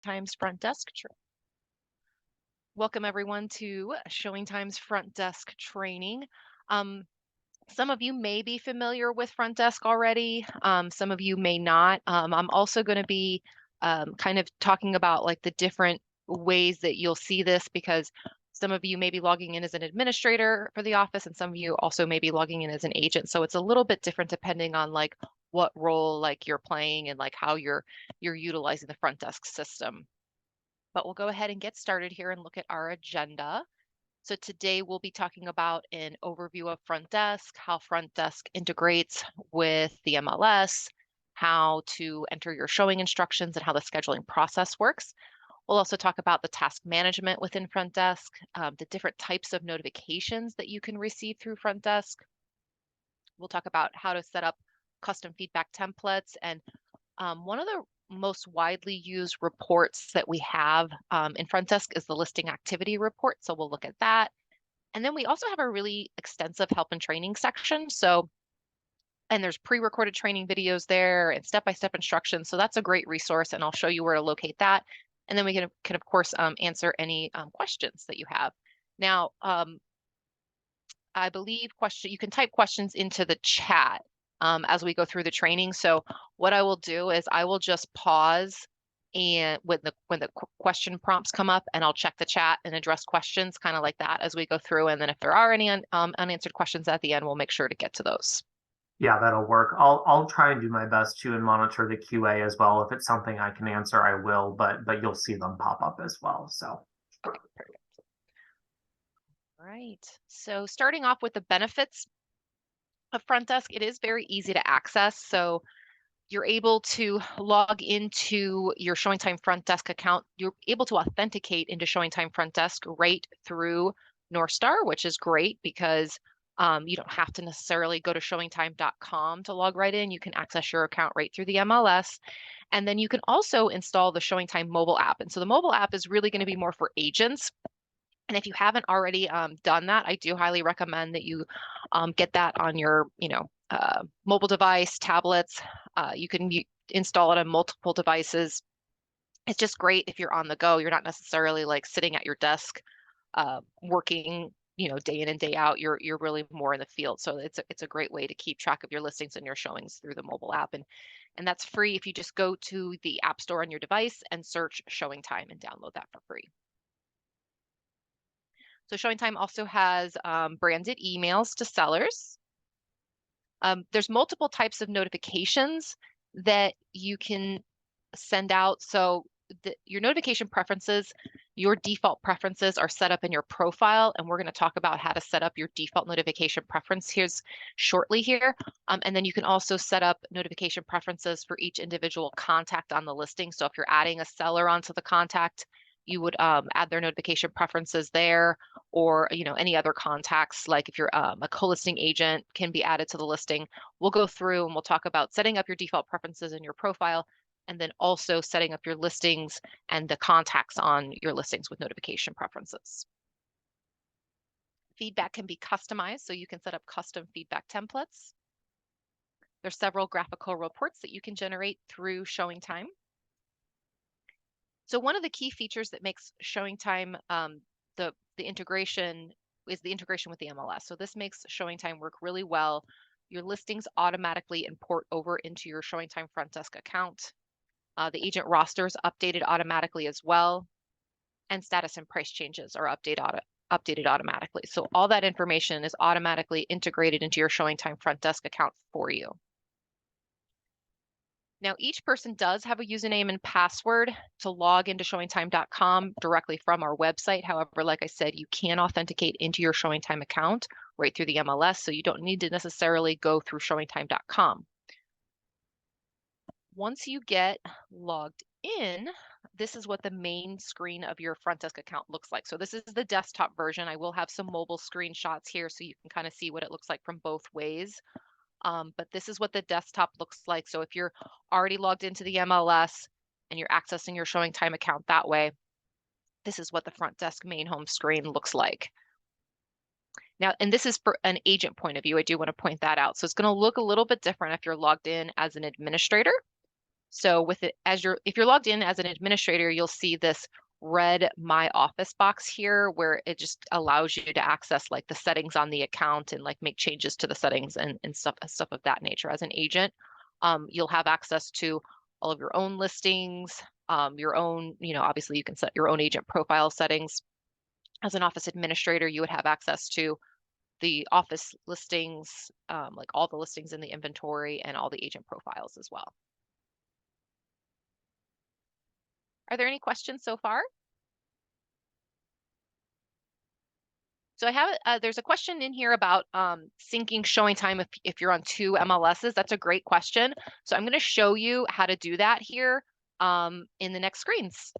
Time's Front Desk. Welcome everyone to ShowingTime's Front Desk training. Um, some of you may be familiar with Front Desk already. Some of you may not. I'm also going to be kind of talking about like the different ways that you'll see this because some of you may be logging in as an administrator for the office and some of you also may be logging in as an agent. So it's a little bit different depending on like what role like you're playing and like how you're utilizing the Front Desk system. But we'll go ahead and get started here and look at our agenda. So today we'll be talking about an overview of Front Desk, how Front Desk integrates with the MLS, how to enter your showing instructions and how the scheduling process works. We'll also talk about the task management within Front Desk, the different types of notifications that you can receive through Front Desk. We'll talk about how to set up custom feedback templates. And one of the most widely used reports that we have in Front Desk is the listing activity report. So we'll look at that. And then we also have a really extensive help and training section. And there's pre-recorded training videos there and step-by-step instructions. So that's a great resource and I'll show you where to locate that. And then we can of course answer any questions that you have. Now, I believe you can type questions into the chat as we go through the training. So what I will do is I will just pause and when the question prompts come up and I'll check the chat and address questions kind of like that as we go through. And then if there are any unanswered questions at the end, we'll make sure to get to those. Yeah, that'll work. I'll try and do my best to and monitor the QA as well. If it's something I can answer, I will, but you'll see them pop up as well. So Okay, perfect. All right. So starting off with the benefits of Front Desk, it is very easy to access. So you're able to log into your ShowingTime Front Desk account. You're able to authenticate into ShowingTime Front Desk right through Northstar, which is great because you don't have to necessarily go to showingtime.com to log right in. You can access your account right through the MLS. And then you can also install the ShowingTime mobile app. And so the mobile app is really going to be more for agents. And if you haven't already done that, I do highly recommend that you get that on your, mobile device, tablets. You can install it on multiple devices. It's just great if you're on the go. You're not necessarily like sitting at your desk working, day in and day out. You're really more in the field. So it's a great way to keep track of your listings and your showings through the mobile app. And that's free if you just go to the App Store on your device and search ShowingTime and download that for free. So ShowingTime also has branded emails to sellers. There's multiple types of notifications that you can send out. So your notification preferences, your default preferences are set up in your profile, and we're going to talk about how to set up your default notification preference shortly here. And then you can also set up notification preferences for each individual contact on the listing. So if you're adding a seller onto the contact, you would add their notification preferences there, or any other contacts, like if you're a co-listing agent, can be added to the listing. We'll go through and we'll talk about setting up your default preferences in your profile, and then also setting up your listings and the contacts on your listings with notification preferences. Feedback can be customized, so you can set up custom feedback templates. There's several graphical reports that you can generate through ShowingTime. So one of the key features that makes ShowingTime the integration is the integration with the MLS. So this makes ShowingTime work really well. Your listings automatically import over into your ShowingTime Front Desk account. The agent roster is updated automatically as well, and status and price changes are updated automatically. So all that information is automatically integrated into your ShowingTime Front Desk account for you. Now, each person does have a username and password to log into showingtime.com directly from our website. However, like I said, you can authenticate into your ShowingTime account right through the MLS, so you don't need to necessarily go through showingtime.com. Once you get logged in, this is what the main screen of your Front Desk account looks like. So this is the desktop version. I will have some mobile screenshots here so you can kind of see what it looks like from both ways. But this is what the desktop looks like. So if you're already logged into the MLS and you're accessing your ShowingTime account that way, this is what the Front Desk main home screen looks like. Now, and this is for an agent point of view. I do want to point that out. So it's going to look a little bit different if you're logged in as an administrator. So with it, if you're logged in as an administrator, you'll see this red My Office box here where it just allows you to access like the settings on the account and like make changes to the settings and stuff of that nature. As an agent, you'll have access to all of your own listings, your own, obviously you can set your own agent profile settings. As an office administrator, you would have access to the office listings, like all the listings in the inventory and all the agent profiles as well. Are there any questions so far? So I have, there's a question in here about syncing showing time if you're on two MLSs. That's a great question. So I'm going to show you how to do that here in the next screens.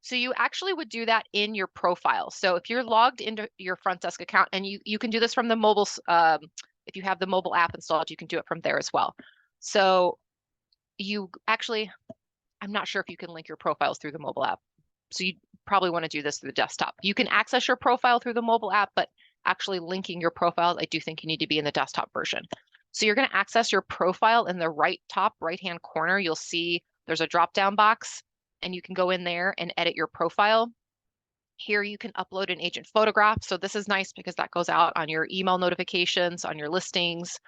So you actually would do that in your profile. So if you're logged into your front desk account, and you can do this from the mobile, if you have the mobile app installed, you can do it from there as well. So you actually, I'm not sure if you can link your profiles through the mobile app. So you probably want to do this through the desktop. You can access your profile through the mobile app, but actually linking your profiles, I do think you need to be in the desktop version. So you're going to access your profile in the top right-hand corner. You'll see there's a drop-down box, and you can go in there and edit your profile. Here you can upload an agent photograph. So this is nice because that goes out on your email notifications, on your listings.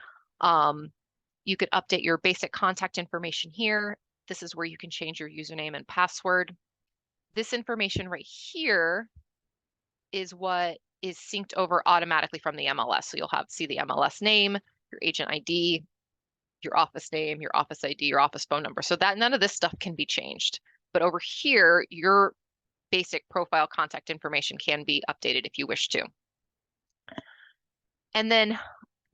You could update your basic contact information here. This is where you can change your username and password. This information right here is what is synced over automatically from the MLS. So you'll see the MLS name, your agent ID, your office name, your office ID, your office phone number. So that none of this stuff can be changed. But over here, your basic profile contact information can be updated if you wish to. And then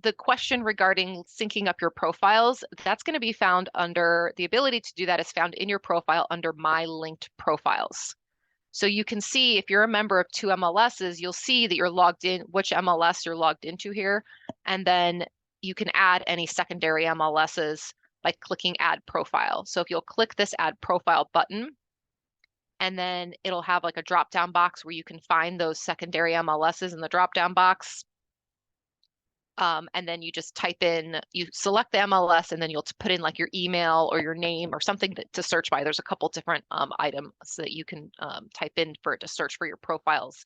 the question regarding syncing up your profiles, that's going to be found under, the ability to do that is found in your profile under My Linked Profiles. So you can see if you're a member of two MLSs, you'll see that you're logged in, which MLS you're logged into here. And then you can add any secondary MLSs by clicking Add Profile. So if you'll click this Add Profile button, and then it'll have like a drop-down box where you can find those secondary MLSs in the drop-down box. And then you just type in, you select the MLS, and then you'll put in like your email or your name or something to search by. There's a couple different items that you can type in for it to search for your profiles.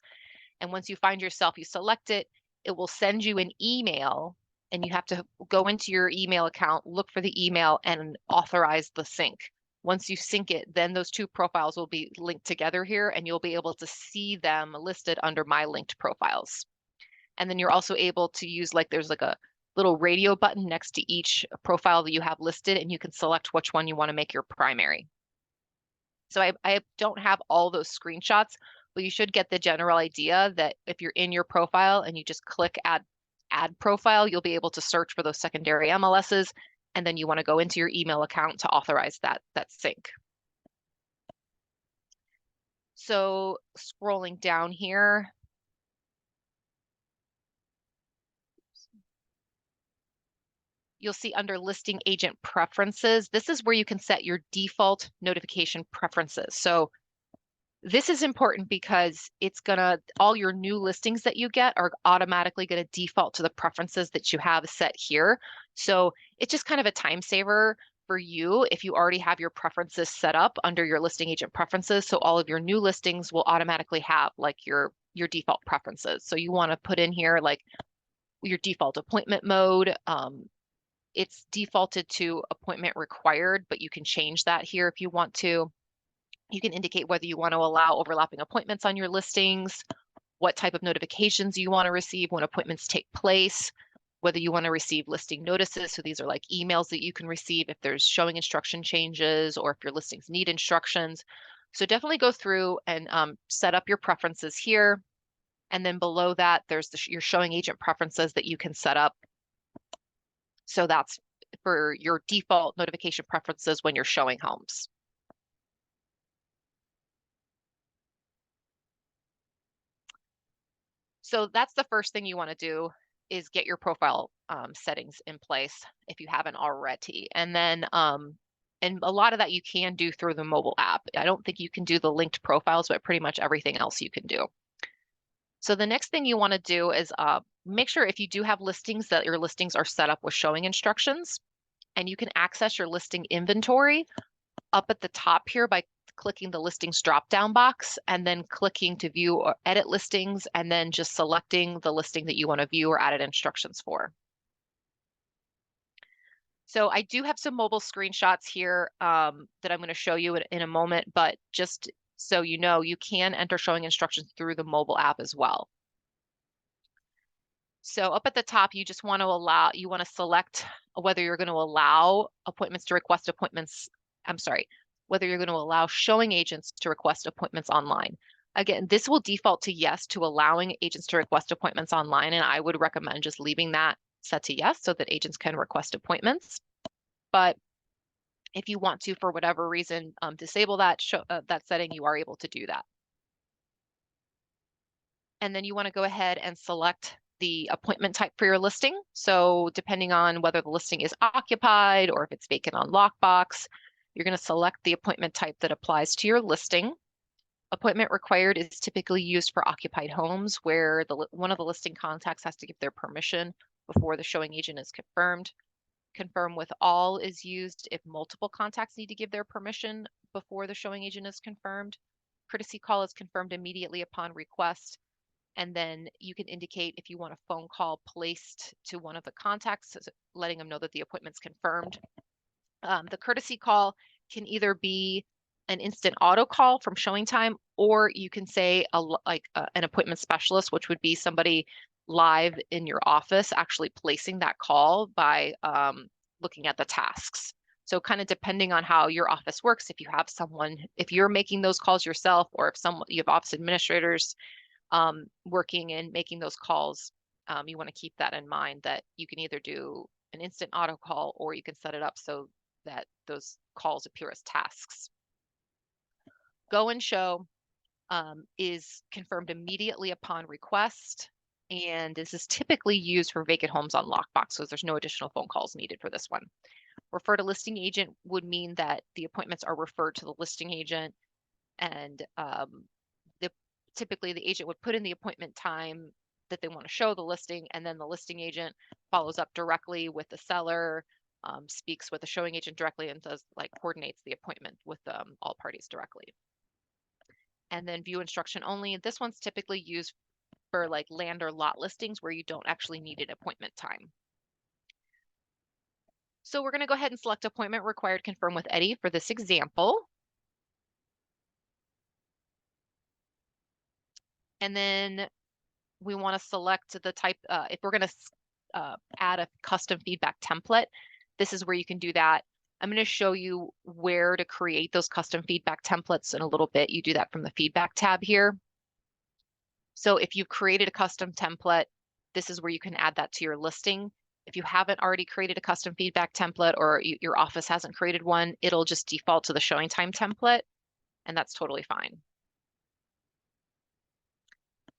And once you find yourself, you select it, it will send you an email, and you have to go into your email account, look for the email, and authorize the sync. Once you sync it, then those two profiles will be linked together here, and you'll be able to see them listed under My Linked Profiles. And then you're also able to use, like, there's like a little radio button next to each profile that you have listed, and you can select which one you want to make your primary. So I don't have all those screenshots, but you should get the general idea that if you're in your profile and you just click add profile, you'll be able to search for those secondary MLSs, and then you want to go into your email account to authorize that sync. So scrolling down here, you'll see under listing agent preferences, this is where you can set your default notification preferences. So this is important because it's gonna, all your new listings that you get are automatically gonna default to the preferences that you have set here. So it's just kind of a time saver for you if you already have your preferences set up under your listing agent preferences. So all of your new listings will automatically have like your default preferences. So you wanna put in here like your default appointment mode. It's defaulted to appointment required, but you can change that here if you want to. You can indicate whether you want to allow overlapping appointments on your listings, what type of notifications you want to receive when appointments take place, whether you want to receive listing notices. So these are like emails that you can receive if there's showing instruction changes or if your listings need instructions. So definitely go through and set up your preferences here. And then below that, there's your showing agent preferences that you can set up. So that's for your default notification preferences when you're showing homes. So that's the first thing you want to do is get your profile settings in place if you haven't already. And then, and a lot of that you can do through the mobile app. I don't think you can do the linked profiles, but pretty much everything else you can do. So the next thing you want to do is make sure if you do have listings that your listings are set up with showing instructions, and you can access your listing inventory up at the top here by clicking the listings drop-down box and then clicking to view or edit listings and then just selecting the listing that you want to view or added instructions for. So I do have some mobile screenshots here that I'm going to show you in a moment, but just so you know, you can enter showing instructions through the mobile app as well. So up at the top, you just want to select whether you're going to allow appointments to request appointments. I'm sorry, whether you're going to allow showing agents to request appointments online. Again, this will default to yes to allowing agents to request appointments online, and I would recommend just leaving that set to yes so that agents can request appointments. But if you want to, for whatever reason, disable that setting, you are able to do that. And then you want to go ahead and select the appointment type for your listing. So depending on whether the listing is occupied or if it's vacant on lockbox, you're going to select the appointment type that applies to your listing. Appointment required is typically used for occupied homes where one of the listing contacts has to give their permission before the showing agent is confirmed. Confirm with all is used if multiple contacts need to give their permission before the showing agent is confirmed. Courtesy call is confirmed immediately upon request. And then you can indicate if you want a phone call placed to one of the contacts, letting them know that the appointment's confirmed. The courtesy call can either be an instant auto call from ShowingTime, or you can say an appointment specialist, which would be somebody live in your office actually placing that call by looking at the tasks. So kind of depending on how your office works, if you have someone, if you're making those calls yourself, or if you have office administrators working and making those calls, you want to keep that in mind that you can either do an instant auto call or you can set it up so that those calls appear as tasks. Go and show is confirmed immediately upon request, and this is typically used for vacant homes on lockbox, so there's no additional phone calls needed for this one. Refer to listing agent would mean that the appointments are referred to the listing agent, and typically the agent would put in the appointment time that they want to show the listing, and then the listing agent follows up directly with the seller, speaks with the showing agent directly, and coordinates the appointment with all parties directly. And then view instruction only. This one's typically used for like land or lot listings where you don't actually need an appointment time. So we're going to go ahead and select appointment required confirm with Eddie for this example. And then we want to select the type, if we're going to add a custom feedback template, this is where you can do that. I'm going to show you where to create those custom feedback templates in a little bit. You do that from the feedback tab here. So if you've created a custom template, this is where you can add that to your listing. If you haven't already created a custom feedback template, or your office hasn't created one, it'll just default to the ShowingTime template, and that's totally fine.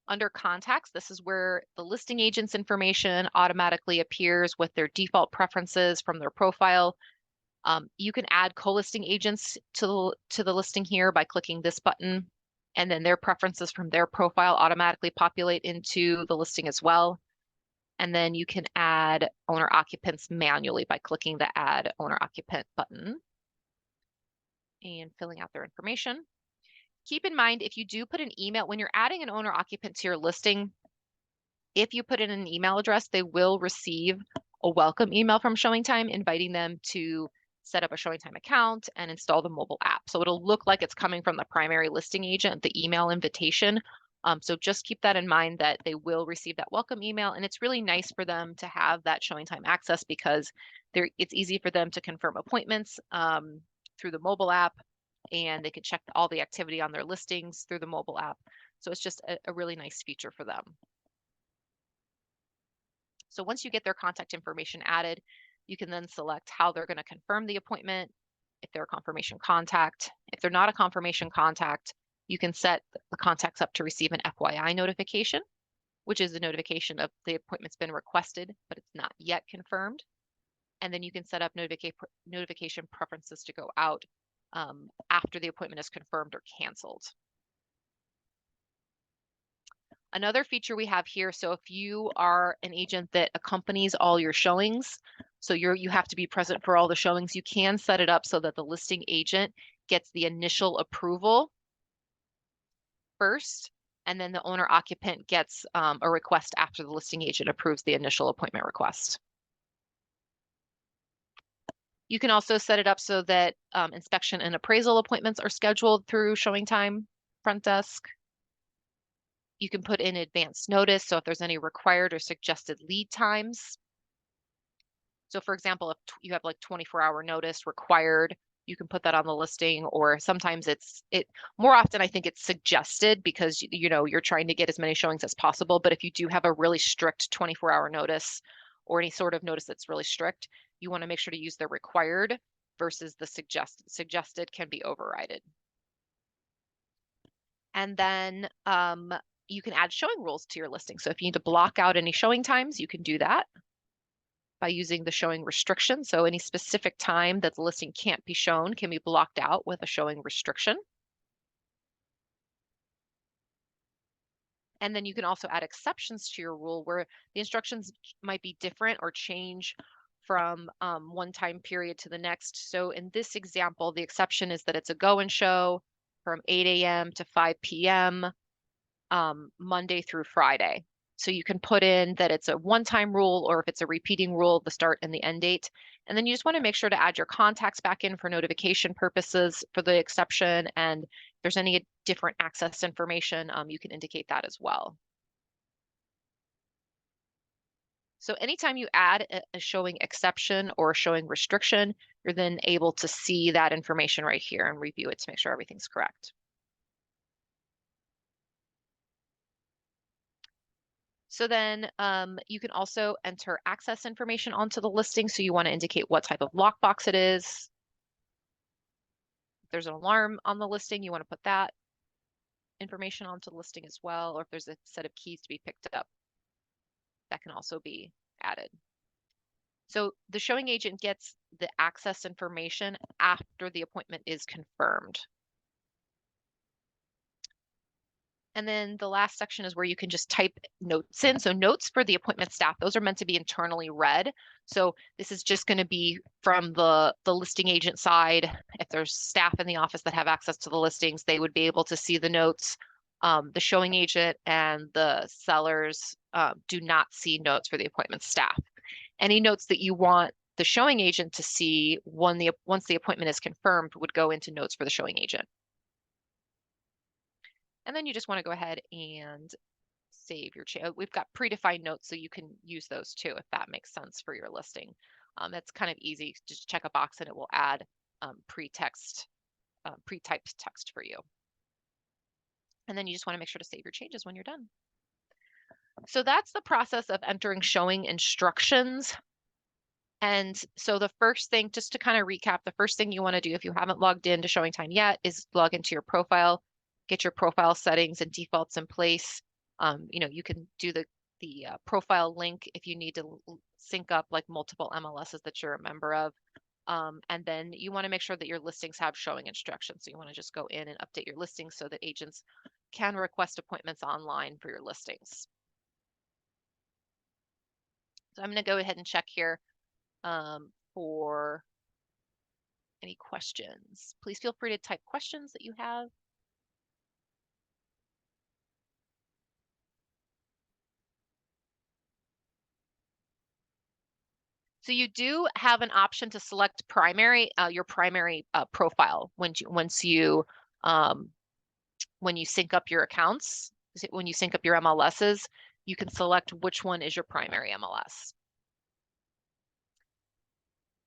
Under contacts, this is where the listing agent's information automatically appears with their default preferences from their profile. You can add co-listing agents to the listing here by clicking this button, and then their preferences from their profile automatically populate into the listing as well. And then you can add owner occupants manually by clicking the add owner occupant button and filling out their information. Keep in mind, if you do put an email, when you're adding an owner occupant to your listing, if you put in an email address, they will receive a welcome email from ShowingTime inviting them to set up a ShowingTime account and install the mobile app. So it'll look like it's coming from the primary listing agent, the email invitation. So just keep that in mind that they will receive that welcome email, and it's really nice for them to have that ShowingTime access because it's easy for them to confirm appointments through the mobile app, and they can check all the activity on their listings through the mobile app. So it's just a really nice feature for them. So once you get their contact information added, you can then select how they're going to confirm the appointment, if they're a confirmation contact. If they're not a confirmation contact, you can set the contacts up to receive an FYI notification, which is a notification of the appointment's been requested, but it's not yet confirmed. And then you can set up notification preferences to go out after the appointment is confirmed or canceled. Another feature we have here, so if you are an agent that accompanies all your showings, so you have to be present for all the showings, you can set it up so that the listing agent gets the initial approval first, and then the owner occupant gets a request after the listing agent approves the initial appointment request. You can also set it up so that inspection and appraisal appointments are scheduled through ShowingTime Front Desk. You can put in advance notice, so if there's any required or suggested lead times. So for example, if you have like 24-hour notice required, you can put that on the listing, or sometimes it more often I think it's suggested because you know you're trying to get as many showings as possible. But if you do have a really strict 24-hour notice or any sort of notice that's really strict, you want to make sure to use the required versus the suggested. Suggested can be overridden. And then you can add showing rules to your listing. So if you need to block out any showing times, you can do that by using the showing restriction. So any specific time that the listing can't be shown can be blocked out with a showing restriction. And then you can also add exceptions to your rule where the instructions might be different or change from one time period to the next. So in this example, the exception is that it's a go and show from 8 a.m. to 5 p.m. Monday through Friday. So you can put in that it's a one-time rule, or if it's a repeating rule, the start and the end date. And then you just want to make sure to add your contacts back in for notification purposes for the exception. And if there's any different access information, you can indicate that as well. So anytime you add a showing exception or a showing restriction, you're then able to see that information right here and review it to make sure everything's correct. So then you can also enter access information onto the listing. So you want to indicate what type of lockbox it is. If there's an alarm on the listing, you want to put that information onto the listing as well. Or if there's a set of keys to be picked up, that can also be added. So the showing agent gets the access information after the appointment is confirmed. And then the last section is where you can just type notes in. So notes for the appointment staff, those are meant to be internally read. So this is just going to be from the listing agent side. If there's staff in the office that have access to the listings, they would be able to see the notes. The showing agent and the sellers do not see notes for the appointment staff. Any notes that you want the showing agent to see once the appointment is confirmed would go into notes for the showing agent. And then you just want to go ahead and save your change. We've got predefined notes, so you can use those too if that makes sense for your listing. That's kind of easy. Just check a box and it will add pre-typed text for you. And then you just want to make sure to save your changes when you're done. So that's the process of entering showing instructions. And so the first thing, just to kind of recap, the first thing you want to do if you haven't logged into ShowingTime yet is log into your profile, get your profile settings and defaults in place. You can do the profile link if you need to sync up like multiple MLSs that you're a member of. And then you want to make sure that your listings have showing instructions. So you want to just go in and update your listings so that agents can request appointments online for your listings. So I'm going to go ahead and check here for any questions. Please feel free to type questions that you have. So you do have an option to select your primary profile once you when you sync up your accounts, when you sync up your MLSs, you can select which one is your primary MLS.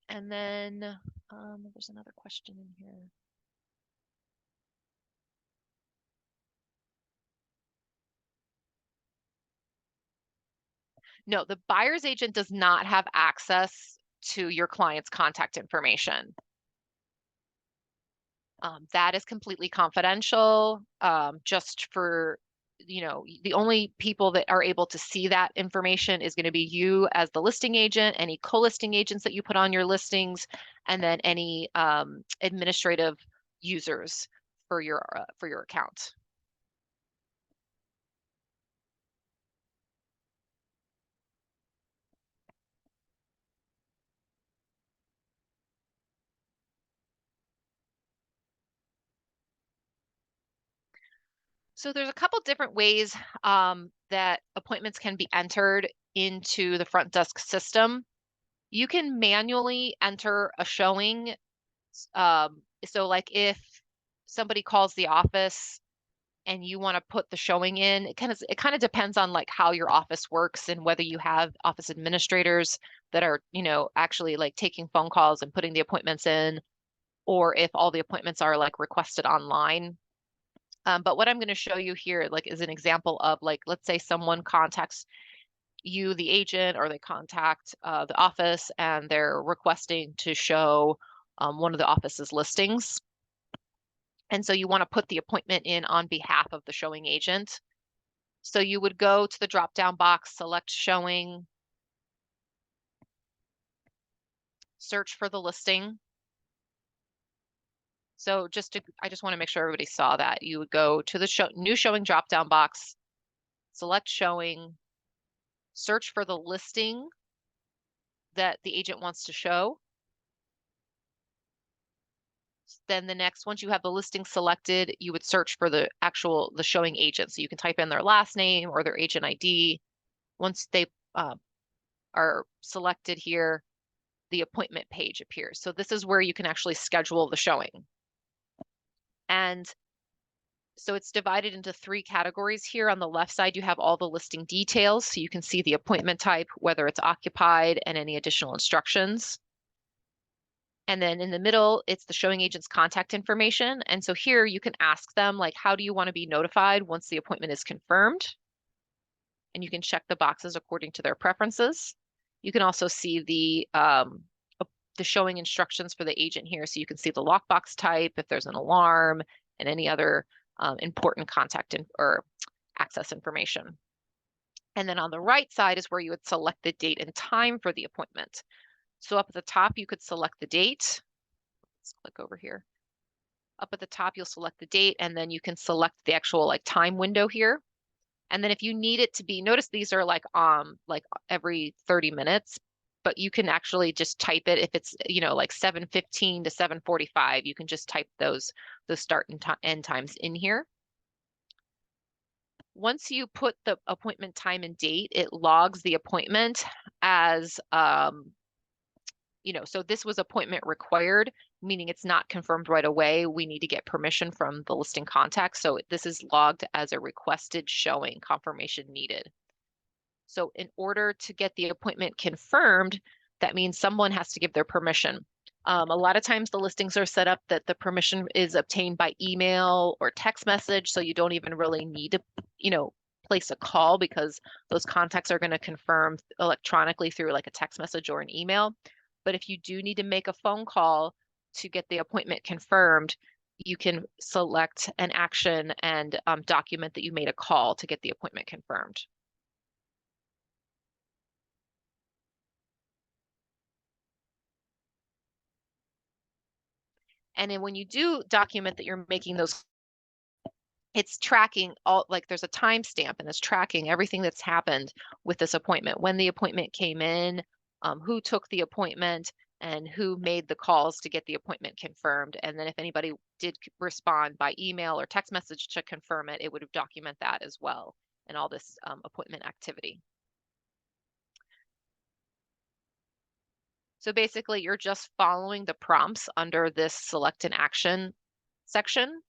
And then there's another question in here. No, the buyer's agent does not have access to your client's contact information. That is completely confidential, just for, the only people that are able to see that information is going to be you as the listing agent, any co-listing agents that you put on your listings, and then any administrative users for your account. So there's a couple different ways that appointments can be entered into the front desk system. You can manually enter a showing. So like if somebody calls the office and you want to put the showing in, it kind of depends on like how your office works and whether you have office administrators that are, actually like taking phone calls and putting the appointments in, or if all the appointments are like requested online. But what I'm going to show you here, like, is an example of like, let's say someone contacts you, the agent, or they contact the office and they're requesting to show one of the office's listings. And so you want to put the appointment in on behalf of the showing agent. So you would go to the drop-down box, select showing, search for the listing. So I just want to make sure everybody saw that. You would go to the new showing drop-down box, select showing, search for the listing that the agent wants to show. Then once you have the listing selected, you would search for the showing agent. So you can type in their last name or their agent ID. Once they are selected here, the appointment page appears. So this is where you can actually schedule the showing. And so it's divided into 3 categories here. On the left side, you have all the listing details. So you can see the appointment type, whether it's occupied, and any additional instructions. And then in the middle, it's the showing agent's contact information. And so here you can ask them, like, how do you want to be notified once the appointment is confirmed? And you can check the boxes according to their preferences. You can also see the showing instructions for the agent here. So you can see the lockbox type, if there's an alarm, and any other important contact or access information. And then on the right side is where you would select the date and time for the appointment. So up at the top, you could select the date. Let's click over here. Up at the top, you'll select the date, and then you can select the actual like time window here. And then if you need it to be, notice these are like every 30 minutes, but you can actually just type it if it's, like 7:15 to 7:45, you can just type those start and end times in here. Once you put the appointment time and date, it logs the appointment as so this was appointment required, meaning it's not confirmed right away. We need to get permission from the listing contact. So this is logged as a requested showing, confirmation needed. So in order to get the appointment confirmed, that means someone has to give their permission. A lot of times the listings are set up that the permission is obtained by email or text message, so you don't even really need to, place a call, because those contacts are going to confirm electronically through like a text message or an email. But if you do need to make a phone call to get the appointment confirmed, you can select an action and document that you made a call to get the appointment confirmed. And then when you do document that you're making those, it's tracking all, like there's a timestamp and it's tracking everything that's happened with this appointment, when the appointment came in, who took the appointment, and who made the calls to get the appointment confirmed. And then if anybody did respond by email or text message to confirm it, it would document that as well, and all this appointment activity. So basically, you're just following the prompts under this select an action section.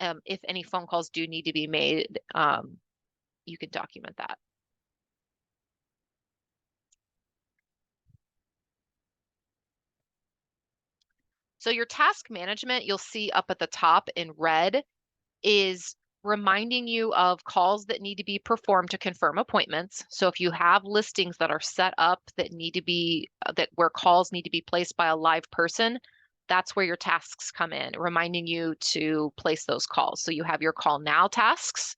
If any phone calls do need to be made, you can document that. So your task management, you'll see up at the top in red, is reminding you of calls that need to be performed to confirm appointments. So if you have listings that are set up that need to be, where calls need to be placed by a live person, that's where your tasks come in, reminding you to place those calls. So you have your call now tasks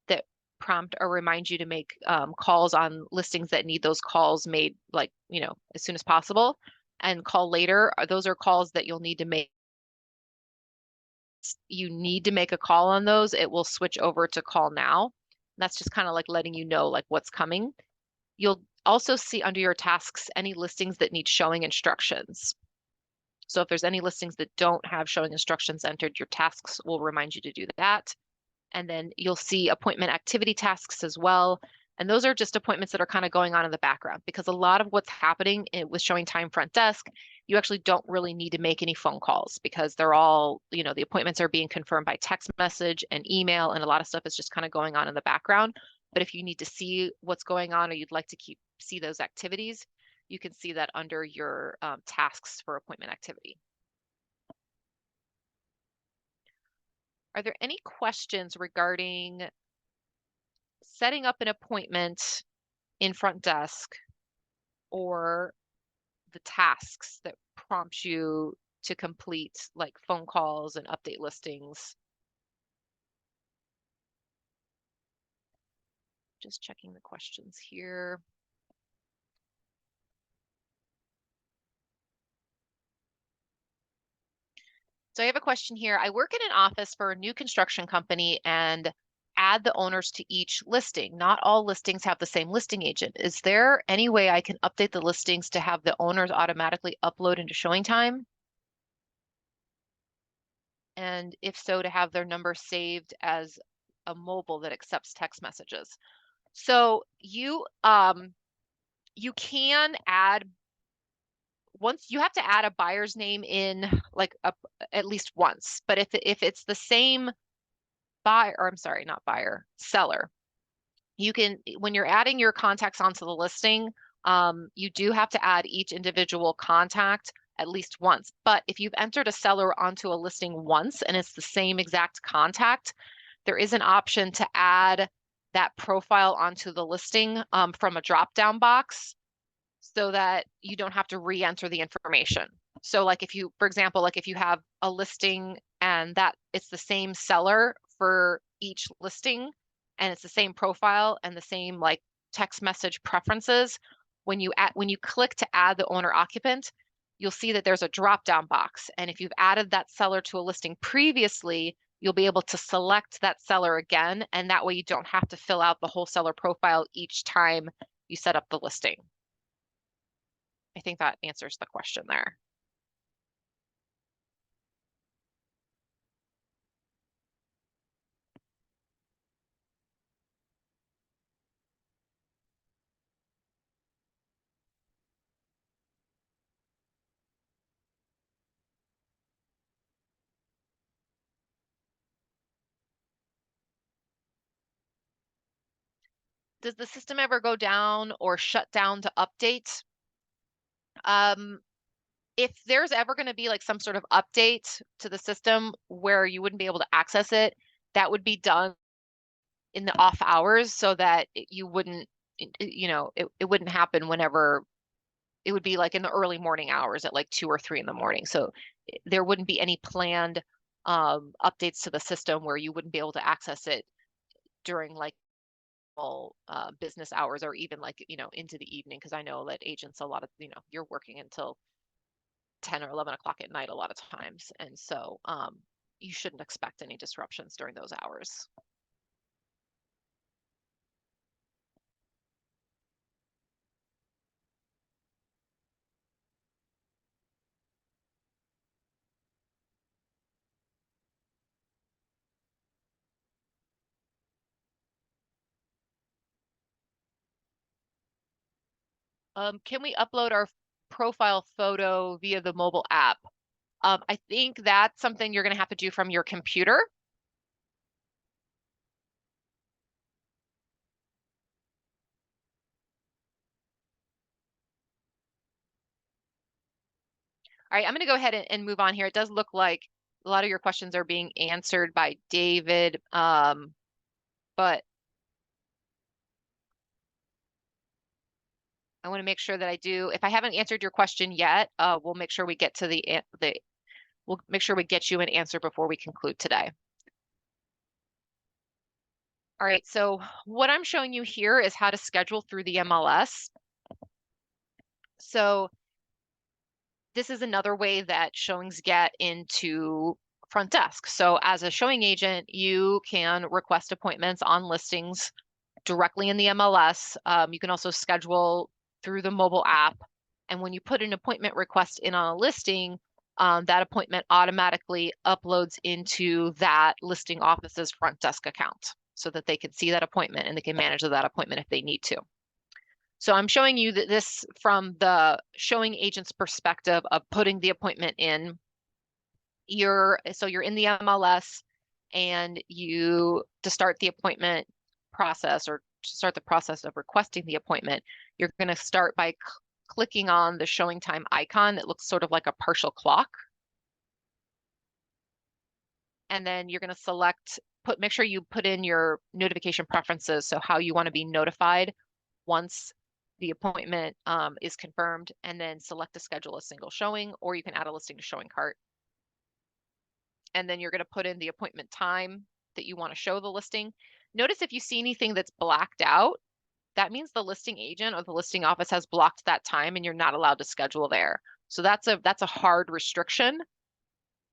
that prompt or remind you to make calls on listings that need those calls made, like, as soon as possible. And call later, those are calls that you'll need to make. You need to make a call on those, it will switch over to call now. That's just kind of like letting you know like what's coming. You'll also see under your tasks any listings that need showing instructions. So if there's any listings that don't have showing instructions entered, your tasks will remind you to do that. And then you'll see appointment activity tasks as well. And those are just appointments that are kind of going on in the background, because a lot of what's happening with ShowingTime Front Desk, you actually don't really need to make any phone calls, because they're all, the appointments are being confirmed by text message and email, and a lot of stuff is just kind of going on in the background. But if you need to see what's going on, or you'd like to see those activities, you can see that under your tasks for appointment activity. Are there any questions regarding setting up an appointment in Front Desk, or the tasks that prompt you to complete, like phone calls and update listings? Just checking the questions here. So I have a question here. I work in an office for a new construction company and add the owners to each listing. Not all listings have the same listing agent. Is there any way I can update the listings to have the owners automatically upload into ShowingTime? And if so, to have their number saved as a mobile that accepts text messages. So you can add, once you have to add a buyer's name in, like at least once. But if it's the same buyer, or I'm sorry, not buyer, seller, you can, when you're adding your contacts onto the listing, you do have to add each individual contact at least once. But if you've entered a seller onto a listing once and it's the same exact contact, there is an option to add that profile onto the listing from a drop-down box, so that you don't have to re-enter the information. So like if you, for example, like if you have a listing and that it's the same seller for each listing, and it's the same profile and the same like text message preferences, when you click to add the owner occupant, you'll see that there's a drop-down box. And if you've added that seller to a listing previously, you'll be able to select that seller again. And that way you don't have to fill out the whole seller profile each time you set up the listing. I think that answers the question there. Does the system ever go down or shut down to update? If there's ever going to be like some sort of update to the system where you wouldn't be able to access it, that would be done in the off hours, so that you wouldn't, it wouldn't happen whenever. It would be like in the early morning hours at like 2 or 3 in the morning. So there wouldn't be any planned updates to the system where you wouldn't be able to access it during like business hours, or even like, into the evening. Because I know that agents, a lot of, you're working until 10 or 11 o'clock at night a lot of times. And so you shouldn't expect any disruptions during those hours. Can we upload our profile photo via the mobile app? I think that's something you're going to have to do from your computer. All right, I'm going to go ahead and move on here. It does look like a lot of your questions are being answered by David, but I want to make sure that I do. If I haven't answered your question yet, we'll make sure we get to we'll make sure we get you an answer before we conclude today. All right, so what I'm showing you here is how to schedule through the MLS. So this is another way that showings get into Front Desk. So as a showing agent, you can request appointments on listings directly in the MLS. You can also schedule through the mobile app. And when you put an appointment request in on a listing, that appointment automatically uploads into that listing office's front desk account so that they can see that appointment and they can manage that appointment if they need to. So I'm showing you that this from the showing agent's perspective of putting the appointment in. You're in the MLS, and to start the appointment process or to start the process of requesting the appointment, you're going to start by clicking on the showing time icon that looks sort of like a partial clock. And then you're going to make sure you put in your notification preferences, so how you want to be notified once the appointment is confirmed, and then select to schedule a single showing, or you can add a listing to showing cart. And then you're going to put in the appointment time that you want to show the listing. Notice if you see anything that's blacked out, that means the listing agent or the listing office has blocked that time and you're not allowed to schedule there. So that's a hard restriction.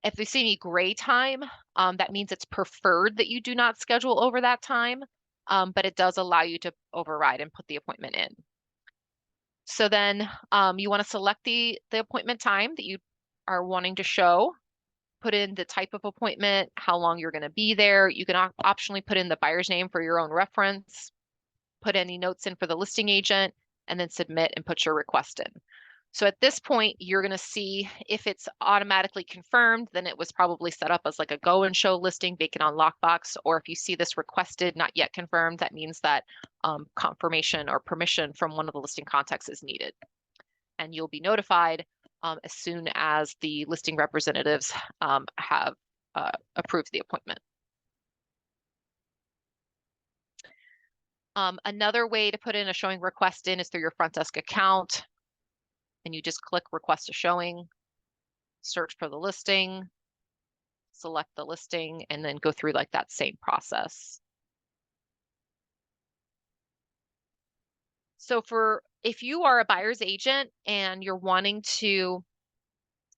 If they see any gray time, that means it's preferred that you do not schedule over that time, but it does allow you to override and put the appointment in. So then you want to select the appointment time that you are wanting to show, put in the type of appointment, how long you're going to be there. You can optionally put in the buyer's name for your own reference, put any notes in for the listing agent, and then submit and put your request in. So at this point, you're going to see if it's automatically confirmed, then it was probably set up as like a go and show listing, vacant on lockbox. Or if you see this requested, not yet confirmed, that means that confirmation or permission from one of the listing contacts is needed. And you'll be notified as soon as the listing representatives have approved the appointment. Another way to put in a showing request is through your front desk account. And you just click request a showing, search for the listing, select the listing, and then go through like that same process. So if you are a buyer's agent and you're wanting to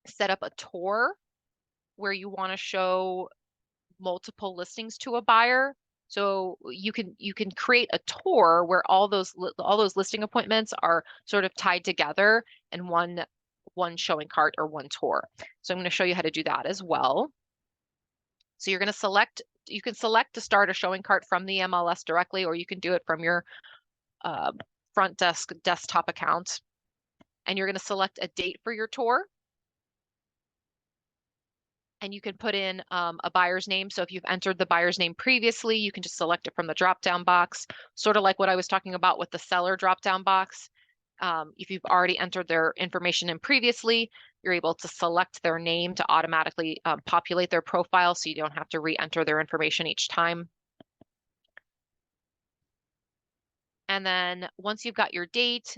set up a tour where you want to show multiple listings to a buyer, so you can create a tour where all those listing appointments are sort of tied together in one showing cart or one tour. So I'm going to show you how to do that as well. So you can select to start a showing cart from the MLS directly, or you can do it from your front desk desktop account. And you're going to select a date for your tour. And you can put in a buyer's name. So if you've entered the buyer's name previously, you can just select it from the drop-down box, sort of like what I was talking about with the seller drop-down box. If you've already entered their information in previously, you're able to select their name to automatically populate their profile so you don't have to re-enter their information each time. And then once you've got your date,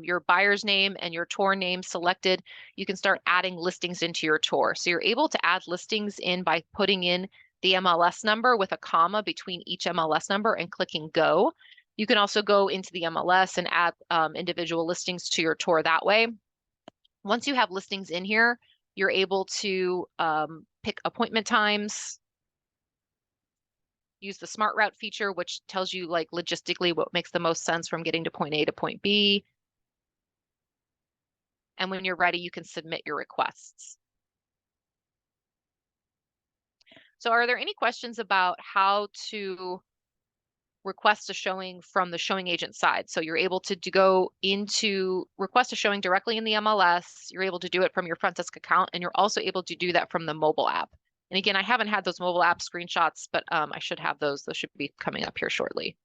your buyer's name, and your tour name selected, you can start adding listings into your tour. So you're able to add listings in by putting in the MLS number with a comma between each MLS number and clicking go. You can also go into the MLS and add individual listings to your tour that way. Once you have listings in here, you're able to pick appointment times, use the smart route feature, which tells you like logistically what makes the most sense from getting to point A to point B. And when you're ready, you can submit your requests. So are there any questions about how to request a showing from the showing agent side? So you're able to go into request a showing directly in the MLS. You're able to do it from your front desk account, and you're also able to do that from the mobile app. And again, I haven't had those mobile app screenshots, but I should have those. Those should be coming up here shortly.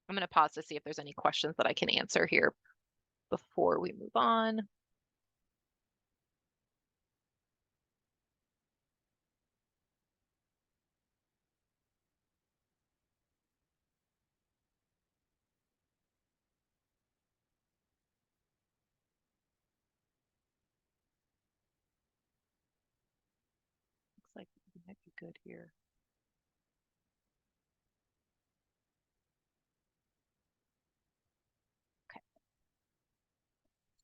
I'm going to pause to see if there's any questions that I can answer here before we move on. Looks like we might be good here.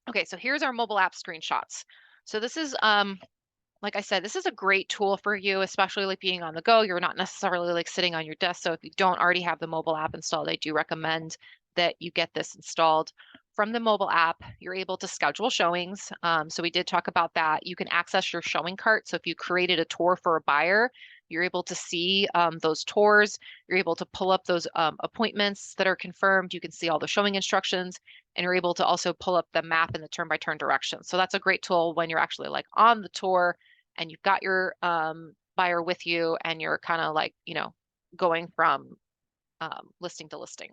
Okay, so here's our mobile app screenshots. So this is, like I said, this is a great tool for you, especially like being on the go. You're not necessarily like sitting on your desk. So if you don't already have the mobile app installed, I do recommend that you get this installed. from the mobile app, you're able to schedule showings. So we did talk about that. You can access your showing cart. So if you created a tour for a buyer, you're able to see those tours. You're able to pull up those appointments that are confirmed. You can see all the showing instructions, and you're able to also pull up the map and the turn-by-turn directions. So that's a great tool when you're actually like on the tour and you've got your buyer with you and you're kind of like, going from listing to listing.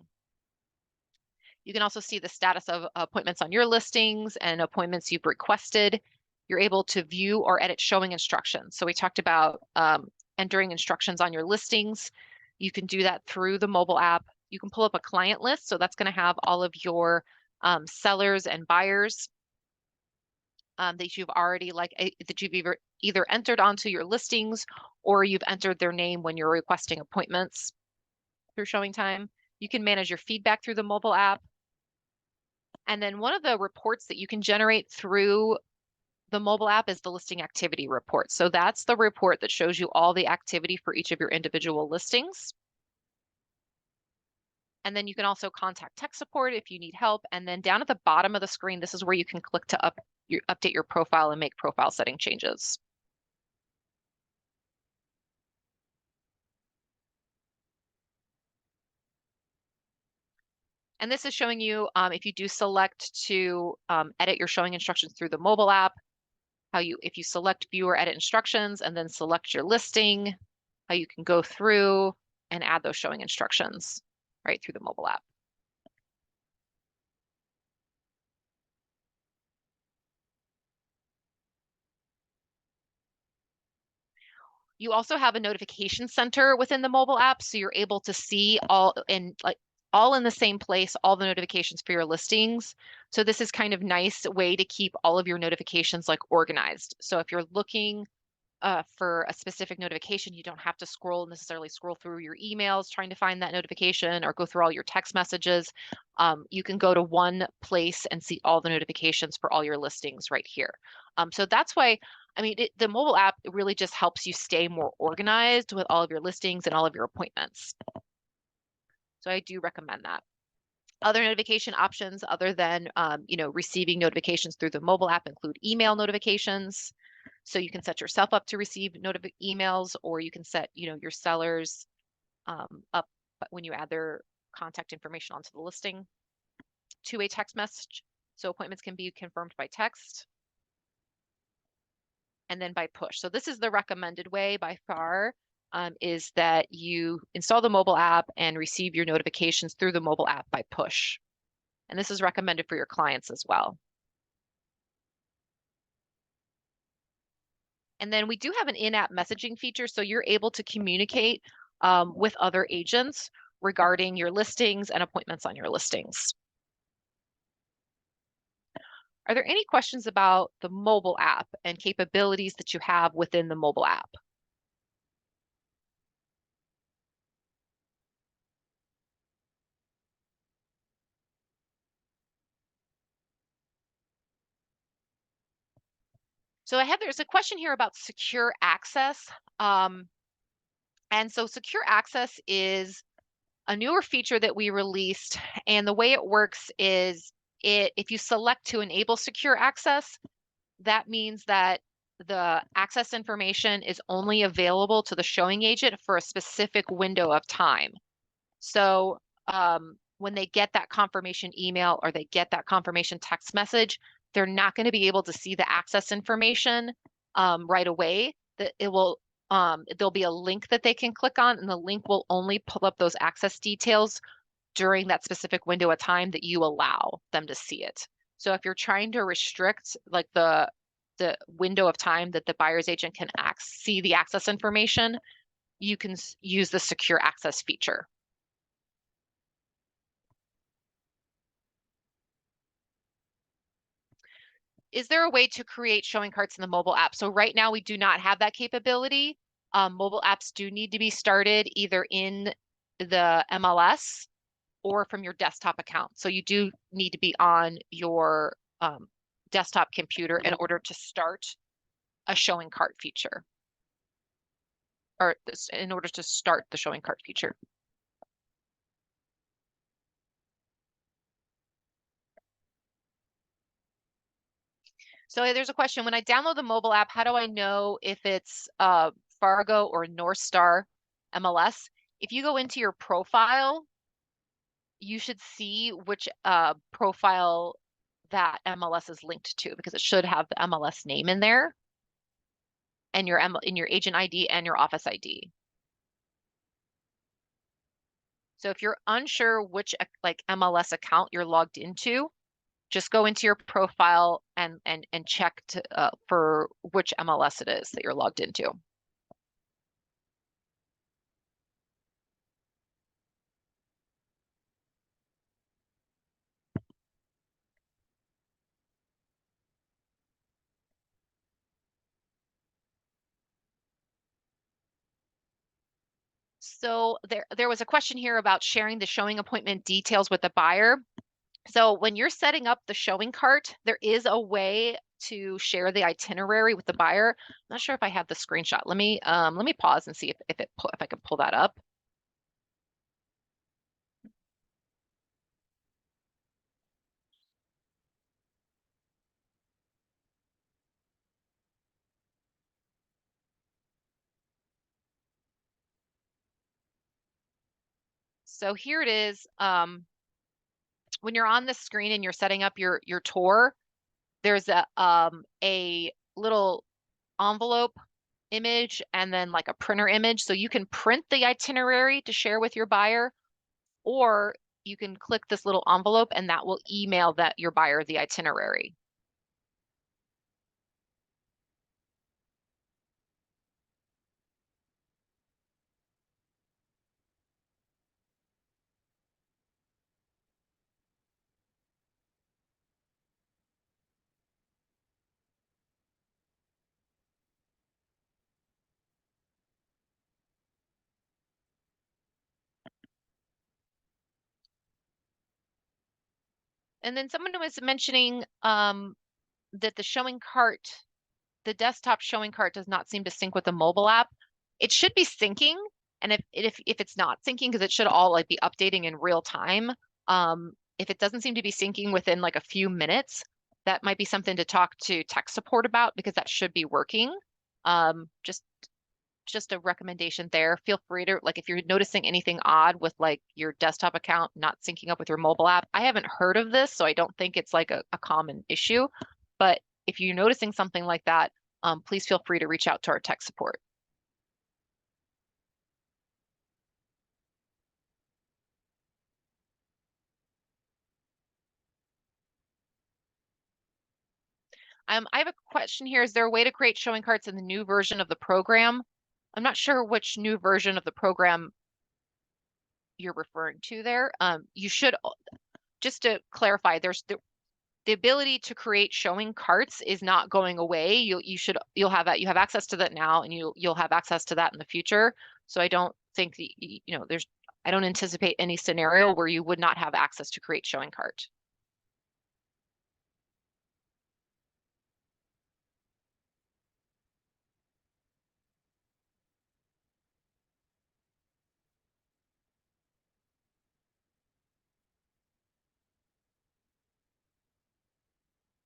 You can also see the status of appointments on your listings and appointments you've requested. You're able to view or edit showing instructions. So we talked about entering instructions on your listings. You can do that through the mobile app. You can pull up a client list. So that's going to have all of your sellers and buyers that you've already that you've either entered onto your listings or you've entered their name when you're requesting appointments through ShowingTime. You can manage your feedback through the mobile app. And then one of the reports that you can generate through the mobile app is the listing activity report. So that's the report that shows you all the activity for each of your individual listings. And then you can also contact tech support if you need help. And then down at the bottom of the screen, this is where you can click to update your profile and make profile setting changes. And this is showing you if you do select to edit your showing instructions through the mobile app, if you select view or edit instructions and then select your listing, how you can go through and add those showing instructions right through the mobile app. You also have a notification center within the mobile app, so you're able to see all in the same place, all the notifications for your listings. So this is kind of nice way to keep all of your notifications like organized. So if you're looking for a specific notification, you don't have to necessarily scroll through your emails trying to find that notification or go through all your text messages. You can go to one place and see all the notifications for all your listings right here. So that's why, the mobile app really just helps you stay more organized with all of your listings and all of your appointments. So I do recommend that. Other notification options other than receiving notifications through the mobile app include email notifications. So you can set yourself up to receive emails, or you can set your sellers up when you add their contact information onto the listing. Two-way text message, so appointments can be confirmed by text. And then by push. So this is the recommended way by far, is that you install the mobile app and receive your notifications through the mobile app by push. And this is recommended for your clients as well. And then we do have an in-app messaging feature, so you're able to communicate with other agents regarding your listings and appointments on your listings. Are there any questions about the mobile app and capabilities that you have within the mobile app? So there's a question here about secure access. And so secure access is a newer feature that we released. And the way it works is if you select to enable secure access, that means that the access information is only available to the showing agent for a specific window of time. So when they get that confirmation email or they get that confirmation text message, they're not going to be able to see the access information right away. That it will there'll be a link that they can click on, and the link will only pull up those access details during that specific window of time that you allow them to see it. So if you're trying to restrict like the window of time that the buyer's agent can see the access information, you can use the secure access feature. Is there a way to create showing carts in the mobile app? So right now we do not have that capability. Mobile apps do need to be started either in the MLS or from your desktop account. So you do need to be on your desktop computer in order to start a showing cart feature, or in order to start the showing cart feature. So there's a question, when I download the mobile app, how do I know if it's Fargo or North Star MLS? If you go into your profile, you should see which profile that MLS is linked to, because it should have the MLS name in there and in your agent ID and your office ID. So if you're unsure which like MLS account you're logged into, just go into your profile and check for which MLS it is that you're logged into. So there was a question here about sharing the showing appointment details with the buyer. So when you're setting up the showing cart, there is a way to share the itinerary with the buyer. I'm not sure if I have the screenshot. Let me pause and see if I can pull that up. So here it is. When you're on the screen and you're setting up your tour, there's a little envelope image and then like a printer image. So you can print the itinerary to share with your buyer, or you can click this little envelope and that will email your buyer the itinerary. And then someone was mentioning that the desktop showing cart does not seem to sync with the mobile app. It should be syncing, and if it's not syncing, because it should all like be updating in real time. If it doesn't seem to be syncing within like a few minutes, that might be something to talk to tech support about, because that should be working. Um, just just a recommendation there. Feel free to, like, if you're noticing anything odd with like your desktop account not syncing up with your mobile app. I haven't heard of this, so I don't think it's like a common issue. But if you're noticing something like that, please feel free to reach out to our tech support. I have a question here. Is there a way to create showing carts in the new version of the program? I'm not sure which new version of the program you're referring to there. You should, just to clarify, the ability to create showing carts is not going away. You'll have that, you have access to that now, and you'll have access to that in the future. So I don't think that, I don't anticipate any scenario where you would not have access to create showing cart.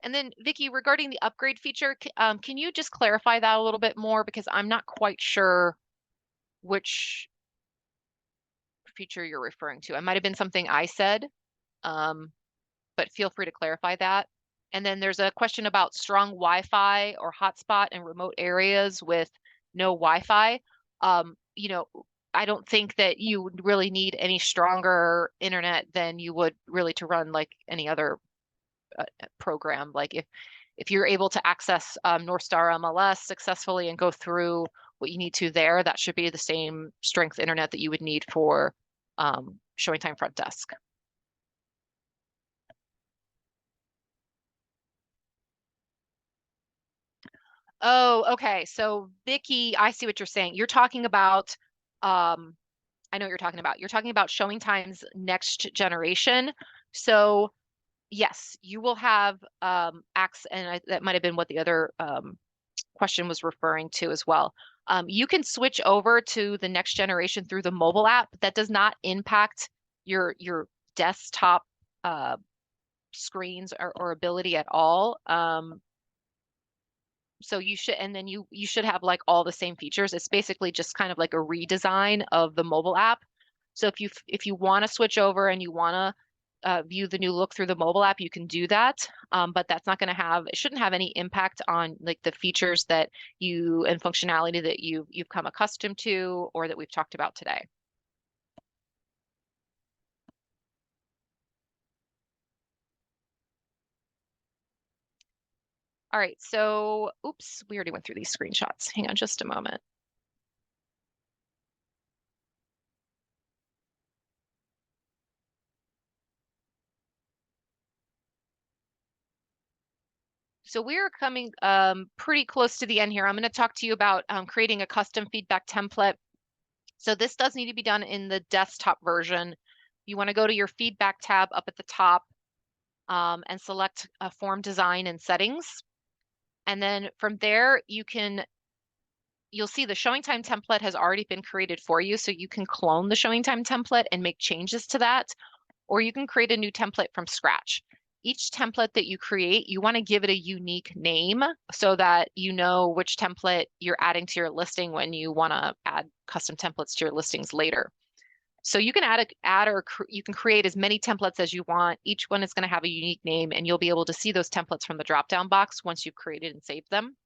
And then Vicky, regarding the upgrade feature, can you just clarify that a little bit more? Because I'm not quite sure which feature you're referring to. It might have been something I said, but feel free to clarify that. And then there's a question about strong Wi-Fi or hotspot in remote areas with no Wi-Fi. I don't think that you would really need any stronger internet than you would really to run like any other program. Like if you're able to access North Star MLS successfully and go through what you need to there, that should be the same strength internet that you would need for ShowingTime Front Desk. Oh, okay. So Vicky, I see what you're saying. You're talking about, I know what you're talking about. You're talking about ShowingTime's next generation. So yes, you will have access, and that might have been what the other question was referring to as well. You can switch over to the next generation through the mobile app. That does not impact your desktop screens or ability at all. So you should, and then you should have like all the same features. It's basically just kind of like a redesign of the mobile app. So if you want to switch over and you want to view the new look through the mobile app, you can do that. But that's not going to have, it shouldn't have any impact on like the features that you and functionality that you've come accustomed to or that we've talked about today. All right, so oops, we already went through these screenshots. Hang on just a moment. So we're coming pretty close to the end here. I'm going to talk to you about creating a custom feedback template. So this does need to be done in the desktop version. You want to go to your feedback tab up at the top and select form design and settings. And then from there, you'll see the ShowingTime template has already been created for you. So you can clone the ShowingTime template and make changes to that, or you can create a new template from scratch. Each template that you create, you want to give it a unique name so that you know which template you're adding to your listing when you want to add custom templates to your listings later. So you can you can create as many templates as you want. Each one is going to have a unique name, and you'll be able to see those templates from the drop-down box once you've created and saved them.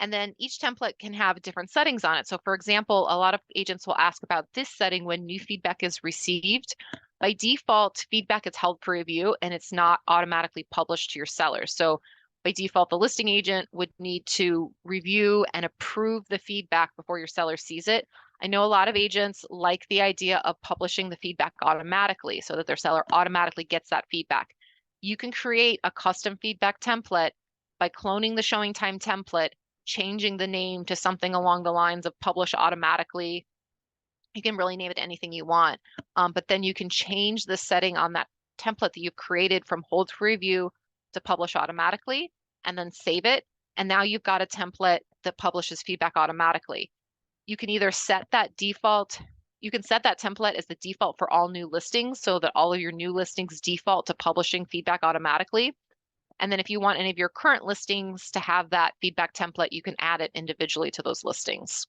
And then each template can have different settings on it. So for example, a lot of agents will ask about this setting when new feedback is received. By default, feedback is held for review and it's not automatically published to your sellers. So by default, the listing agent would need to review and approve the feedback before your seller sees it. I know a lot of agents like the idea of publishing the feedback automatically so that their seller automatically gets that feedback. You can create a custom feedback template by cloning the ShowingTime template, changing the name to something along the lines of publish automatically. You can really name it anything you want, but then you can change the setting on that template that you've created from hold for review to publish automatically and then save it. And now you've got a template that publishes feedback automatically. You can either set that default, you can set that template as the default for all new listings so that all of your new listings default to publishing feedback automatically. And then if you want any of your current listings to have that feedback template, you can add it individually to those listings.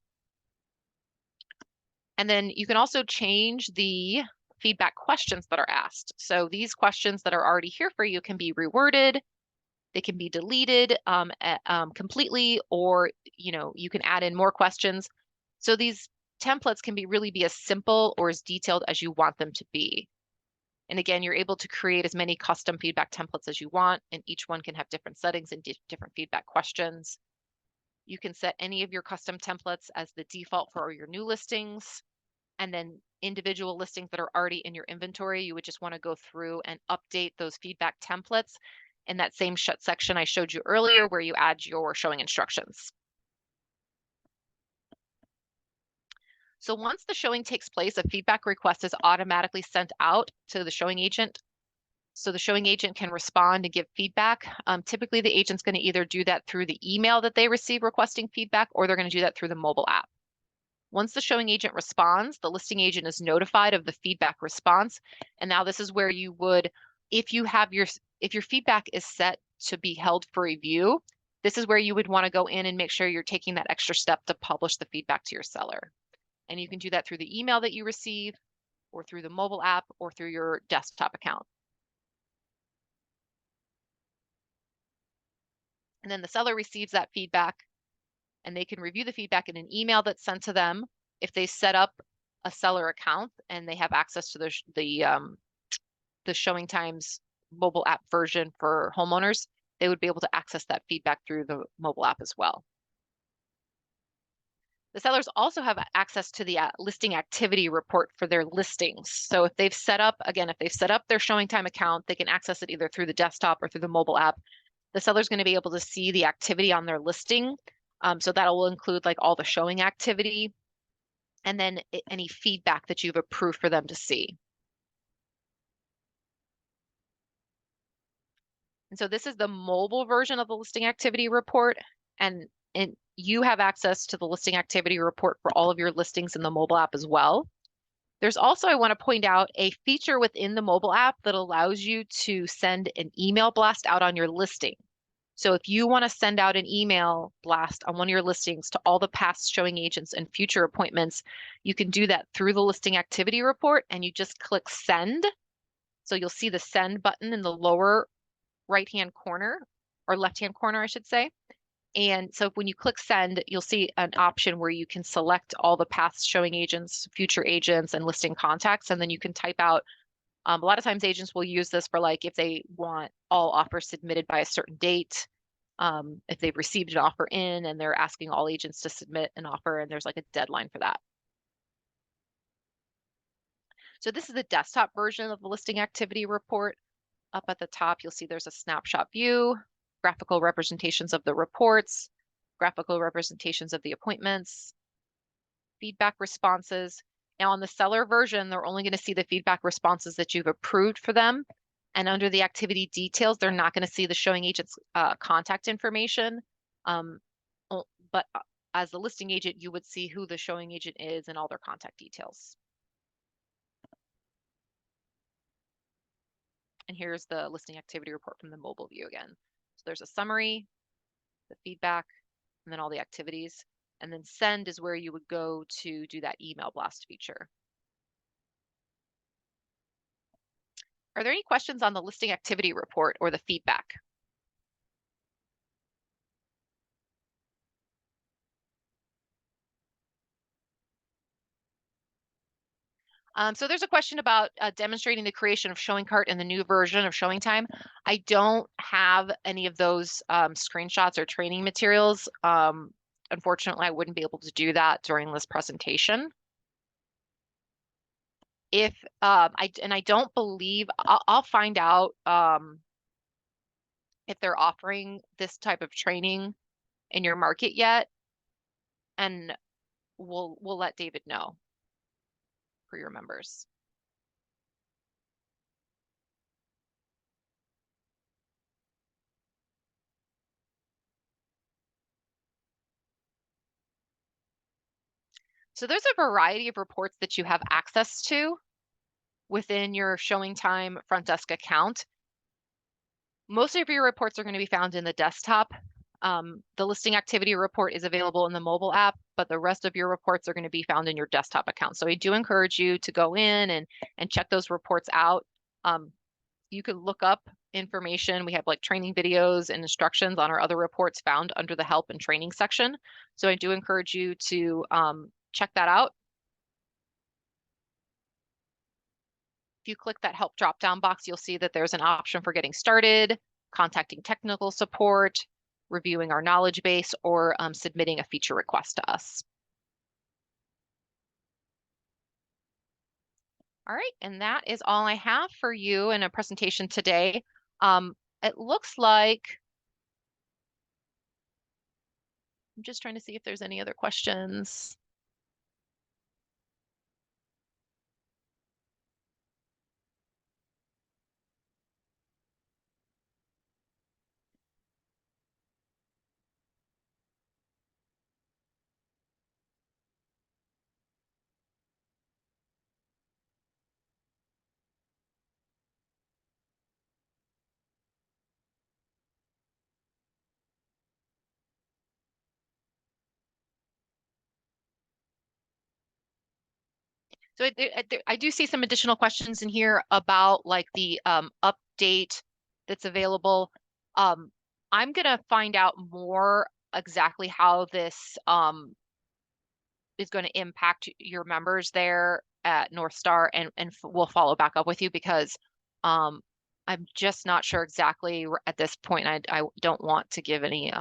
And then you can also change the feedback questions that are asked. So these questions that are already here for you can be reworded, they can be deleted completely, or you can add in more questions. So these templates can really be as simple or as detailed as you want them to be. And again, you're able to create as many custom feedback templates as you want, and each one can have different settings and different feedback questions. You can set any of your custom templates as the default for your new listings, and then individual listings that are already in your inventory, you would just want to go through and update those feedback templates in that same section I showed you earlier where you add your showing instructions. So once the showing takes place, a feedback request is automatically sent out to the showing agent. So the showing agent can respond and give feedback. Typically, the agent's going to either do that through the email that they receive requesting feedback, or they're going to do that through the mobile app. Once the showing agent responds, the listing agent is notified of the feedback response. And now this is where you would, if your feedback is set to be held for review, this is where you would want to go in and make sure you're taking that extra step to publish the feedback to your seller. And you can do that through the email that you receive, or through the mobile app, or through your desktop account. And then the seller receives that feedback and they can review the feedback in an email that's sent to them. If they set up a seller account and they have access to the ShowingTime's mobile app version for homeowners, they would be able to access that feedback through the mobile app as well. The sellers also have access to the listing activity report for their listings. So if they've set up, again, if they've set up their ShowingTime account, they can access it either through the desktop or through the mobile app. The seller's going to be able to see the activity on their listing. So that will include like all the showing activity and then any feedback that you've approved for them to see. And so this is the mobile version of the listing activity report, and you have access to the listing activity report for all of your listings in the mobile app as well. There's also, I want to point out, a feature within the mobile app that allows you to send an email blast out on your listing. So if you want to send out an email blast on one of your listings to all the past showing agents and future appointments, you can do that through the listing activity report, and you just click send. So you'll see the send button in the lower right-hand corner, or left-hand corner, I should say. And so when you click send, you'll see an option where you can select all the past showing agents, future agents, and listing contacts. And then you can type out, a lot of times agents will use this for like if they want all offers submitted by a certain date, if they've received an offer in and they're asking all agents to submit an offer and there's like a deadline for that. So this is the desktop version of the listing activity report. Up at the top, you'll see there's a snapshot view, graphical representations of the reports, graphical representations of the appointments, feedback responses. Now on the seller version, they're only going to see the feedback responses that you've approved for them. And under the activity details, they're not going to see the showing agent's contact information. But as the listing agent, you would see who the showing agent is and all their contact details. And here's the listing activity report from the mobile view again. So there's a summary, the feedback, and then all the activities. And then send is where you would go to do that email blast feature. Are there any questions on the listing activity report or the feedback? So there's a question about demonstrating the creation of showing cart in the new version of ShowingTime. I don't have any of those screenshots or training materials. Unfortunately, I wouldn't be able to do that during this presentation. If I don't believe, I'll find out if they're offering this type of training in your market yet, and we'll let David know for your members. So there's a variety of reports that you have access to within your ShowingTime Front Desk account. Most of your reports are going to be found in the desktop. The listing activity report is available in the mobile app, but the rest of your reports are going to be found in your desktop account. So I do encourage you to go in and check those reports out. You can look up information. We have like training videos and instructions on our other reports found under the help and training section. So I do encourage you to check that out. If you click that help drop-down box, you'll see that there's an option for getting started, contacting technical support, reviewing our knowledge base, or submitting a feature request to us. All right, and that is all I have for you in a presentation today. It looks like, I'm just trying to see if there's any other questions. So I do see some additional questions in here about like the update that's available. I'm gonna find out more exactly how this is going to impact your members there at North Star, and we'll follow back up with you because I'm just not sure exactly at this point. I don't want to give any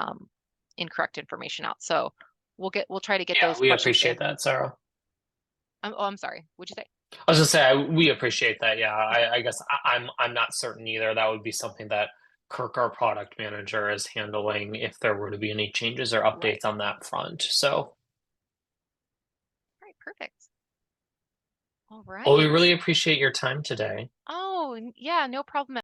incorrect information out. So we'll try to get Yeah, those we questions appreciate that, Sarah. I'm sorry. What'd you say? I was just saying we appreciate that. Yeah, I guess I'm not certain either. That would be something that Kirk, our product manager, is handling if there were to be any changes or updates Right. on that front. So, All right, perfect. All well, we right. really appreciate your time today. Oh, yeah, no problem.